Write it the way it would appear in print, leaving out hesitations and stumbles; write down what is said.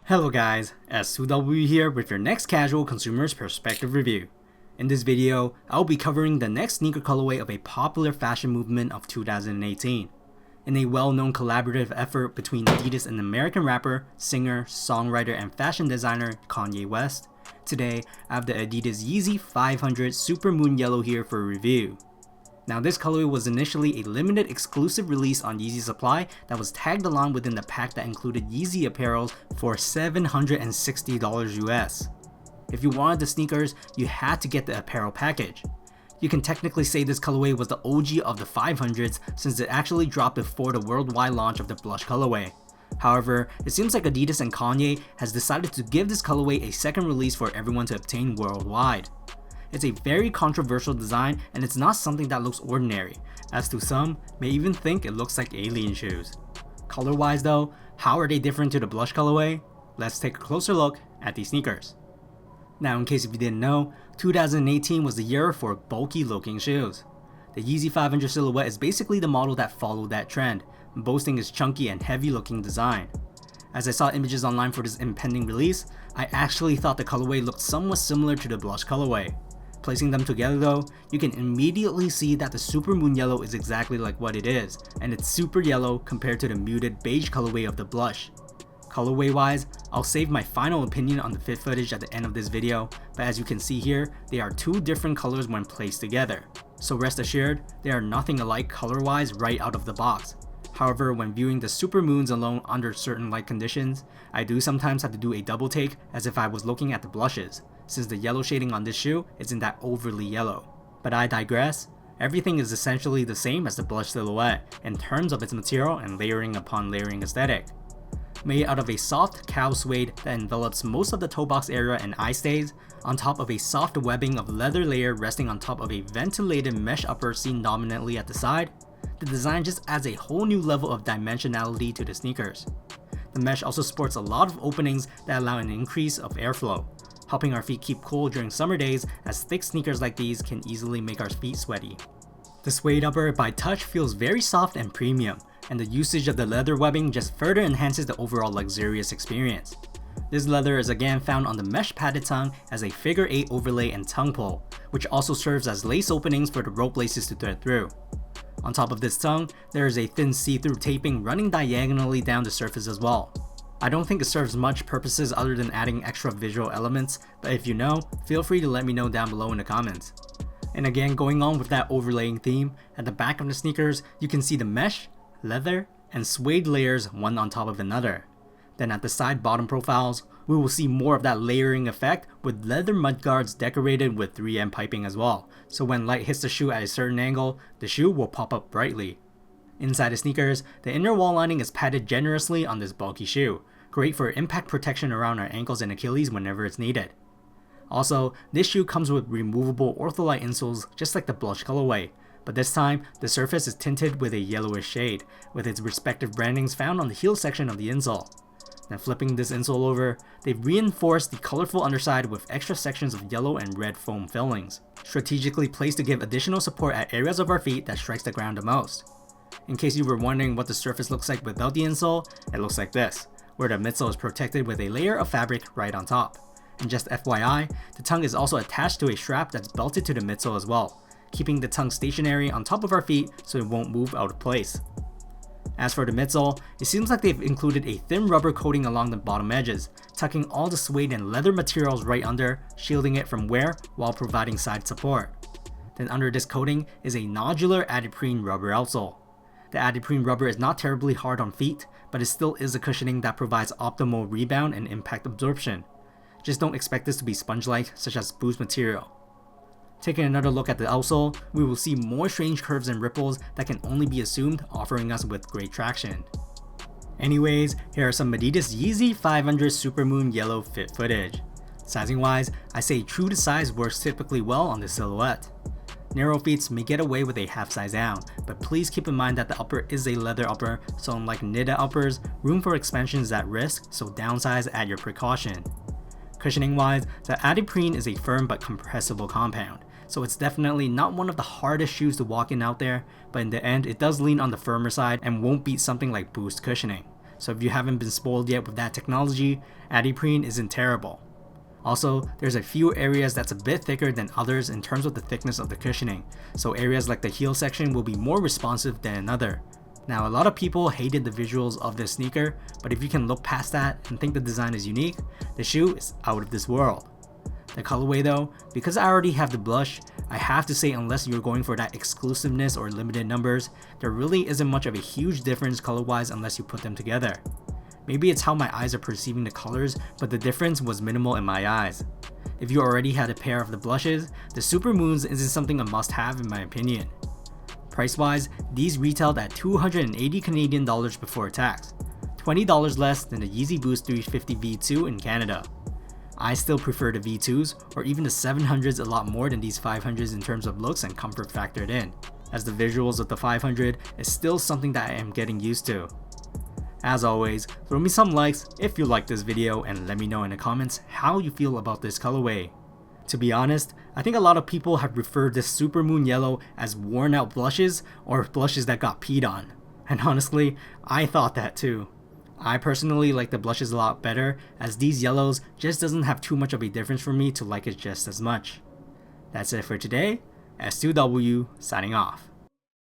Hello guys, S2W here with your next casual consumer's perspective review. In this video, I'll be covering the next sneaker colorway of a popular fashion movement of 2018. In a well-known collaborative effort between Adidas and American rapper, singer, songwriter, and fashion designer Kanye West, today I have the Adidas Yeezy 500 Super Moon Yellow here for review. Now this colorway was initially a limited exclusive release on Yeezy Supply that was tagged along within the pack that included Yeezy apparel for $760 US. If you wanted the sneakers, you had to get the apparel package. You can technically say this colorway was the OG of the 500s since it actually dropped before the worldwide launch of the blush colorway. However, it seems like Adidas and Kanye has decided to give this colorway a second release for everyone to obtain worldwide. It's a very controversial design and it's not something that looks ordinary, as to some may even think it looks like alien shoes. Color wise though, how are they different to the blush colorway? Let's take a closer look at these sneakers. Now in case if you didn't know, 2018 was the year for bulky looking shoes. The Yeezy 500 silhouette is basically the model that followed that trend, boasting its chunky and heavy looking design. As I saw images online for this impending release, I actually thought the colorway looked somewhat similar to the blush colorway. Placing them together though, you can immediately see that the Super Moon Yellow is exactly like what it is, and it's super yellow compared to the muted beige colorway of the blush. Colorway wise, I'll save my final opinion on the fit footage at the end of this video, but as you can see here, they are two different colors when placed together. So rest assured, they are nothing alike color wise right out of the box. However, when viewing the Super Moons alone under certain light conditions, I do sometimes have to do a double take as if I was looking at the blushes, since the yellow shading on this shoe isn't that overly yellow. But I digress, everything is essentially the same as the blush silhouette in terms of its material and layering upon layering aesthetic. Made out of a soft cow suede that envelops most of the toe box area and eye stays, on top of a soft webbing of leather layer resting on top of a ventilated mesh upper seen dominantly at the side, the design just adds a whole new level of dimensionality to the sneakers. The mesh also sports a lot of openings that allow an increase of airflow, helping our feet keep cool during summer days as thick sneakers like these can easily make our feet sweaty. The suede upper by touch feels very soft and premium, and the usage of the leather webbing just further enhances the overall luxurious experience. This leather is again found on the mesh padded tongue as a figure 8 overlay and tongue pull, which also serves as lace openings for the rope laces to thread through. On top of this tongue, there is a thin see-through taping running diagonally down the surface as well. I don't think it serves much purposes other than adding extra visual elements, but if you know, feel free to let me know down below in the comments. And again, going on with that overlaying theme, at the back of the sneakers, you can see the mesh, leather, and suede layers one on top of another. Then at the side bottom profiles, we will see more of that layering effect with leather mudguards decorated with 3M piping as well, so when light hits the shoe at a certain angle, the shoe will pop up brightly. Inside the sneakers, the inner wall lining is padded generously on this bulky shoe, great for impact protection around our ankles and Achilles whenever it's needed. Also, this shoe comes with removable ortholite insoles just like the blush colorway, but this time, the surface is tinted with a yellowish shade, with its respective brandings found on the heel section of the insole. Then flipping this insole over, they've reinforced the colorful underside with extra sections of yellow and red foam fillings, strategically placed to give additional support at areas of our feet that strikes the ground the most. In case you were wondering what the surface looks like without the insole, it looks like this, where the midsole is protected with a layer of fabric right on top. And just FYI, the tongue is also attached to a strap that's belted to the midsole as well, keeping the tongue stationary on top of our feet so it won't move out of place. As for the midsole, it seems like they've included a thin rubber coating along the bottom edges, tucking all the suede and leather materials right under, shielding it from wear while providing side support. Then under this coating is a nodular adiprene rubber outsole. The adiprene rubber is not terribly hard on feet, but it still is a cushioning that provides optimal rebound and impact absorption. Just don't expect this to be sponge-like, such as Boost material. Taking another look at the outsole, we will see more strange curves and ripples that can only be assumed, offering us with great traction. Anyways, here are some Adidas Yeezy 500 Super Moon Yellow fit footage. Sizing wise, I say true to size works typically well on this silhouette. Narrow feet may get away with a half size down, but please keep in mind that the upper is a leather upper, so unlike knitted uppers, room for expansion is at risk, so downsize at your precaution. Cushioning wise, the adiprene is a firm but compressible compound, so it's definitely not one of the hardest shoes to walk in out there, but in the end it does lean on the firmer side and won't beat something like Boost cushioning. so if you haven't been spoiled yet with that technology, Adiprene isn't terrible. Also, there's a few areas that's a bit thicker than others in terms of the thickness of the cushioning, so areas like the heel section will be more responsive than another. Now, a lot of people hated the visuals of this sneaker, but if you can look past that and think the design is unique, the shoe is out of this world. The colorway though, because I already have the blush, I have to say unless you're going for that exclusiveness or limited numbers, there really isn't much of a huge difference color-wise unless you put them together. Maybe it's how my eyes are perceiving the colors, but the difference was minimal in my eyes. If you already had a pair of the blushes, the Supermoons isn't something a must-have in my opinion. Price-wise, these retailed at 280 Canadian dollars before tax, $20 less than the Yeezy Boost 350 V2 in Canada. I still prefer the V2s or even the 700s a lot more than these 500s in terms of looks and comfort factored in, as the visuals of the 500 is still something that I am getting used to. As always, throw me some likes if you like this video and let me know in the comments how you feel about this colorway. To be honest, I think a lot of people have referred this Supermoon Yellow as worn out blushes or blushes that got peed on. And honestly, I thought that too. I personally like the blushes a lot better, as these yellows just doesn't have too much of a difference for me to like it just as much. That's it for today. S2W signing off.